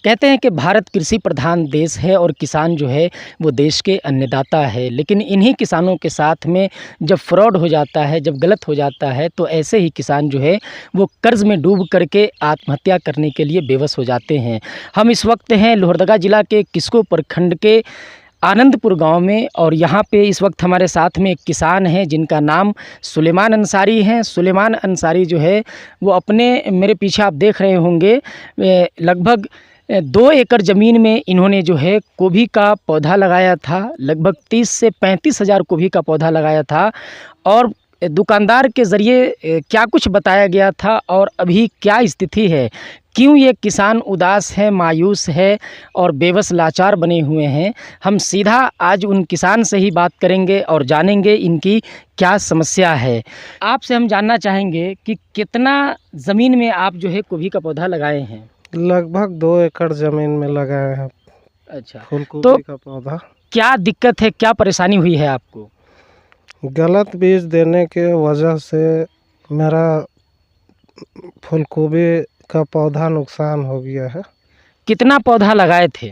कहते हैं कि भारत कृषि प्रधान देश है और किसान जो है वो देश के अन्नदाता है, लेकिन इन्हीं किसानों के साथ में जब फ्रॉड हो जाता है, जब गलत हो जाता है, तो ऐसे ही किसान जो है वो कर्ज़ में डूब करके आत्महत्या करने के लिए बेबस हो जाते हैं। हम इस वक्त हैं लोहरदगा ज़िला के किस्को प्रखंड के आनंदपुर गांव में, और यहाँ पे इस वक्त हमारे साथ में एक किसान हैं जिनका नाम सुलेमान अंसारी हैं। सुलेमान अंसारी जो है वो अपने, मेरे पीछे आप देख रहे होंगे, लगभग 2 एकड़ ज़मीन में इन्होंने जो है गोभी का पौधा लगाया था। लगभग 30 से 35 हज़ार गोभी का पौधा लगाया था, और दुकानदार के ज़रिए क्या कुछ बताया गया था और अभी क्या स्थिति है, क्यों ये किसान उदास है, मायूस है और बेबस लाचार बने हुए हैं, हम सीधा आज उन किसान से ही बात करेंगे और जानेंगे इनकी क्या समस्या है। आपसे हम जानना चाहेंगे कि कितना ज़मीन में आप जो है गोभी का पौधा लगाए हैं? लगभग 2 एकड़ ज़मीन में लगाए हैं अच्छा, फूलगोभी तो का पौधा। क्या दिक्कत है, क्या परेशानी हुई है आपको? गलत बीज देने के वजह से मेरा फूलगोभी का पौधा नुकसान हो गया है। कितना पौधा लगाए थे?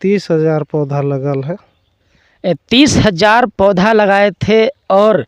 30,000 पौधा लगल है। 30,000 पौधा लगाए थे, और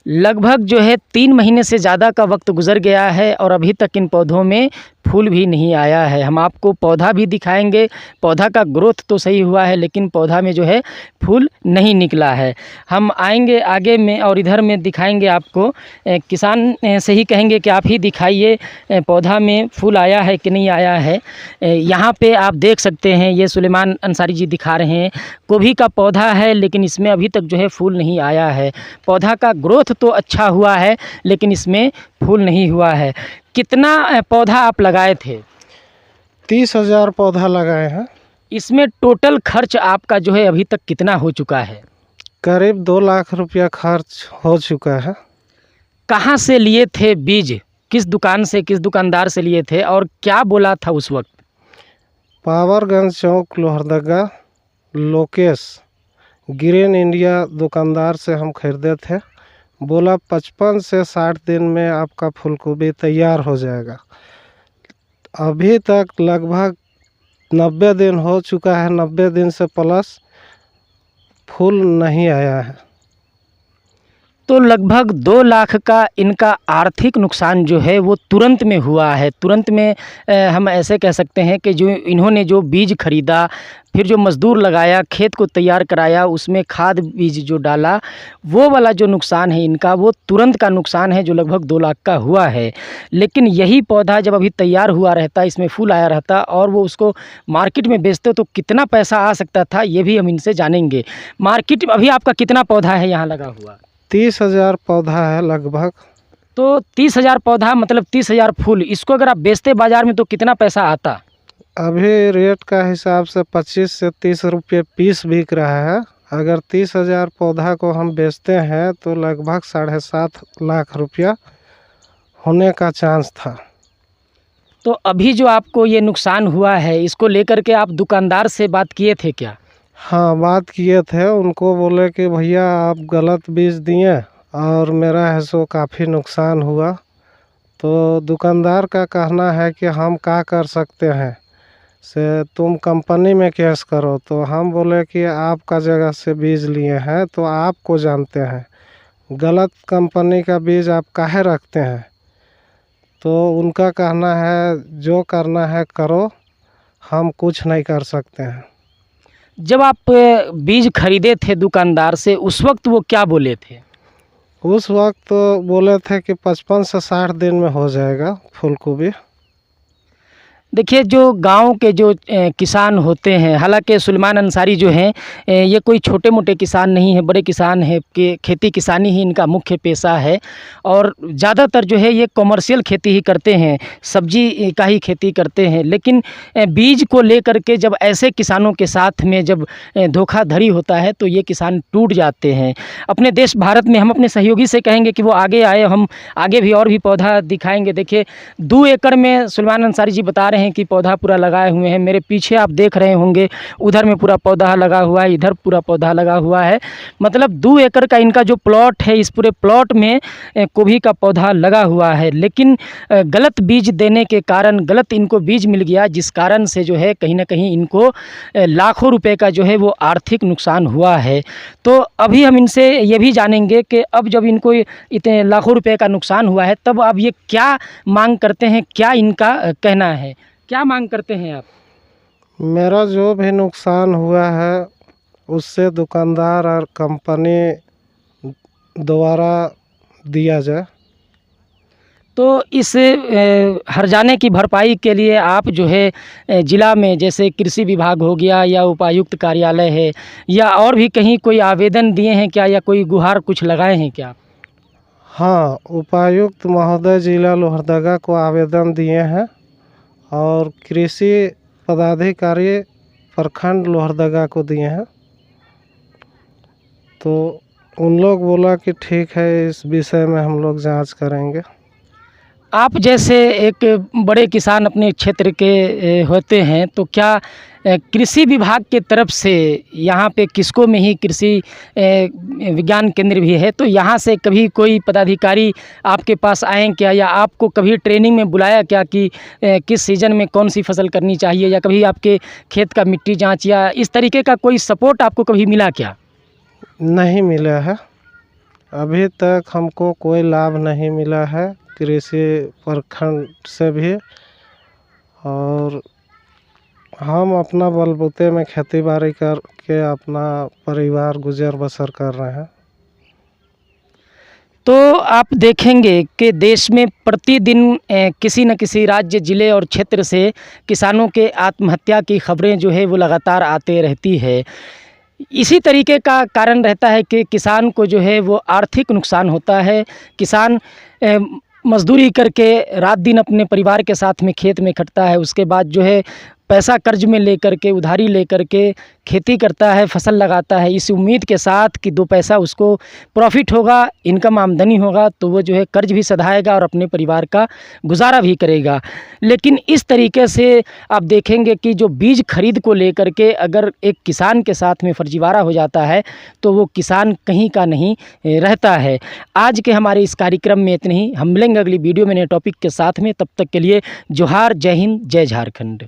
लगभग जो है 3 महीने से ज़्यादा का वक्त गुज़र गया है और अभी तक इन पौधों में फूल भी नहीं आया है। हम आपको पौधा भी दिखाएंगे, पौधा का ग्रोथ तो सही हुआ है लेकिन पौधा में जो है फूल नहीं निकला है। हम आएंगे आगे में और इधर में दिखाएंगे आपको। किसान से ही कहेंगे कि आप ही दिखाइए पौधा में फूल आया है कि नहीं आया है। यहाँ पे आप देख सकते हैं, ये सुलेमान अंसारी जी दिखा रहे हैं, गोभी का पौधा है लेकिन इसमें अभी तक जो है फूल नहीं आया है। पौधा का ग्रोथ तो अच्छा हुआ है लेकिन इसमें फूल नहीं हुआ है। कितना पौधा आप लगाए थे? 30,000 पौधा लगाए हैं। इसमें टोटल खर्च आपका जो है अभी तक कितना हो चुका है? करीब 2 लाख रुपया खर्च हो चुका है। कहाँ से लिए थे बीज? किस दुकान से, किस दुकानदार से लिए थे और क्या बोला था उस वक्त? पावरगंज चौक लोहरदगा लोकेश ग्रीन इंडिया दुकानदार से हम खरीदे थे। बोला 55 से 60 दिन में आपका फूलगोभी तैयार हो जाएगा। अभी तक लगभग 90 दिन हो चुका है, 90 दिन से प्लस फूल नहीं आया है। तो लगभग 2 लाख का इनका आर्थिक नुकसान जो है वो तुरंत में हुआ है। तुरंत में हम ऐसे कह सकते हैं कि जो इन्होंने जो बीज खरीदा, फिर जो मज़दूर लगाया, खेत को तैयार कराया, उसमें खाद बीज जो डाला, वो वाला जो नुकसान है इनका, वो तुरंत का नुकसान है जो लगभग 2 लाख का हुआ है। लेकिन यही पौधा जब अभी तैयार हुआ रहता, इसमें फूल आया रहता और वो उसको मार्केट में बेचते तो कितना पैसा आ सकता था, ये भी हम इनसे जानेंगे। मार्केट में अभी आपका कितना पौधा है यहाँ लगा हुआ? 30,000 पौधा है लगभग। तो 30,000 पौधा मतलब 30,000 फूल, इसको अगर आप बेचते बाज़ार में तो कितना पैसा आता? अभी रेट का हिसाब से 25 से 30 रुपये पीस बिक रहा है। अगर 30,000 पौधा को हम बेचते हैं तो लगभग 7.5 लाख रुपया होने का चांस था। तो अभी जो आपको ये नुकसान हुआ है, इसको लेकर के आप दुकानदार से बात किए थे क्या? हाँ, बात किए थे। उनको बोले कि भैया आप गलत बीज दिए और मेरा है सो काफ़ी नुकसान हुआ। तो दुकानदार का कहना है कि हम क्या कर सकते हैं, से तुम कंपनी में केस करो। तो हम बोले कि आपका जगह से बीज लिए हैं तो आपको जानते हैं, गलत कंपनी का बीज आप काहे रखते हैं। तो उनका कहना है जो करना है करो, हम कुछ नहीं कर सकते हैं। जब आप बीज खरीदे थे दुकानदार से, उस वक्त वो क्या बोले थे? उस वक्त तो बोले थे कि 55 से 60 दिन में हो जाएगा फूलगोभी। देखिए, जो गांव के जो किसान होते हैं, हालांकि सुलेमान अंसारी जो हैं ये कोई छोटे मोटे किसान नहीं है, बड़े किसान हैं कि खेती किसानी ही इनका मुख्य पेशा है, और ज़्यादातर जो है ये कॉमर्शियल खेती ही करते हैं, सब्जी का ही खेती करते हैं। लेकिन बीज को लेकर के जब ऐसे किसानों के साथ में जब धोखाधड़ी होता है तो ये किसान टूट जाते हैं। अपने देश भारत में हम अपने सहयोगी से कहेंगे कि वो आगे आए, हम आगे भी और भी पौधा दिखाएंगे। देखिए, 2 एकड़ में सुलेमान अंसारी जी बता रहे हैं कि पौधा पूरा लगाए हुए हैं। मेरे पीछे आप देख रहे होंगे, उधर में पूरा पौधा लगा हुआ है, इधर पूरा पौधा लगा हुआ है। मतलब 2 एकड़ का इनका जो प्लॉट है, इस पूरे प्लॉट में गोभी का पौधा लगा हुआ है। लेकिन गलत बीज देने के कारण, गलत इनको बीज मिल गया, जिस कारण से जो है कहीं न कहीं इनको लाखों रुपए का जो है वो आर्थिक नुकसान हुआ है। तो अभी हम इनसे ये भी जानेंगे कि अब जब इनको इतने लाखों रुपए का नुकसान हुआ है, तब अब ये क्या मांग करते हैं, क्या इनका कहना है, क्या मांग करते हैं आप? मेरा जो भी नुकसान हुआ है उससे दुकानदार और कंपनी द्वारा दिया जाए। तो इस हर्जाने की भरपाई के लिए आप जो है ज़िला में जैसे कृषि विभाग हो गया या उपायुक्त कार्यालय है या और भी कहीं कोई आवेदन दिए हैं क्या, या कोई गुहार कुछ लगाए हैं क्या? हाँ, उपायुक्त महोदय जिला लोहरदगा को आवेदन दिए हैं और कृषि पदाधिकारी प्रखंड लोहरदगा को दिए हैं। तो उन लोग बोला कि ठीक है, इस विषय में हम लोग जांच करेंगे। आप जैसे एक बड़े किसान अपने क्षेत्र के होते हैं, तो क्या कृषि विभाग के तरफ से यहाँ पे किस्को में ही कृषि विज्ञान केंद्र भी है, तो यहाँ से कभी कोई पदाधिकारी आपके पास आए क्या, या आपको कभी ट्रेनिंग में बुलाया क्या कि किस सीज़न में कौन सी फसल करनी चाहिए, या कभी आपके खेत का मिट्टी जांच या इस तरीके का कोई सपोर्ट आपको कभी मिला क्या? नहीं मिला है, अभी तक हमको कोई लाभ नहीं मिला है कृषि प्रखंड से भी, और हम अपना बलबूते में खेती बाड़ी करके अपना परिवार गुजर बसर कर रहे हैं। तो आप देखेंगे कि देश में प्रतिदिन किसी न किसी राज्य, ज़िले और क्षेत्र से किसानों के आत्महत्या की खबरें जो है वो लगातार आते रहती है। इसी तरीके का कारण रहता है कि किसान को जो है वो आर्थिक नुकसान होता है। किसान मज़दूरी करके रात दिन अपने परिवार के साथ में खेत में खटता है, उसके बाद जो है पैसा कर्ज में लेकर के, उधारी लेकर के खेती करता है, फसल लगाता है, इस उम्मीद के साथ कि 2 पैसा उसको प्रॉफ़िट होगा, इनकम आमदनी होगा, तो वो जो है कर्ज भी सधाएगा और अपने परिवार का गुजारा भी करेगा। लेकिन इस तरीके से आप देखेंगे कि जो बीज खरीद को लेकर के अगर एक किसान के साथ में फर्जीवाड़ा हो जाता है, तो वो किसान कहीं का नहीं रहता है। आज के हमारे इस कार्यक्रम में इतनी ही। हम मिलेंगे अगली वीडियो में नए टॉपिक के साथ में। तब तक के लिए जोहार, जय हिंद, जय झारखंड।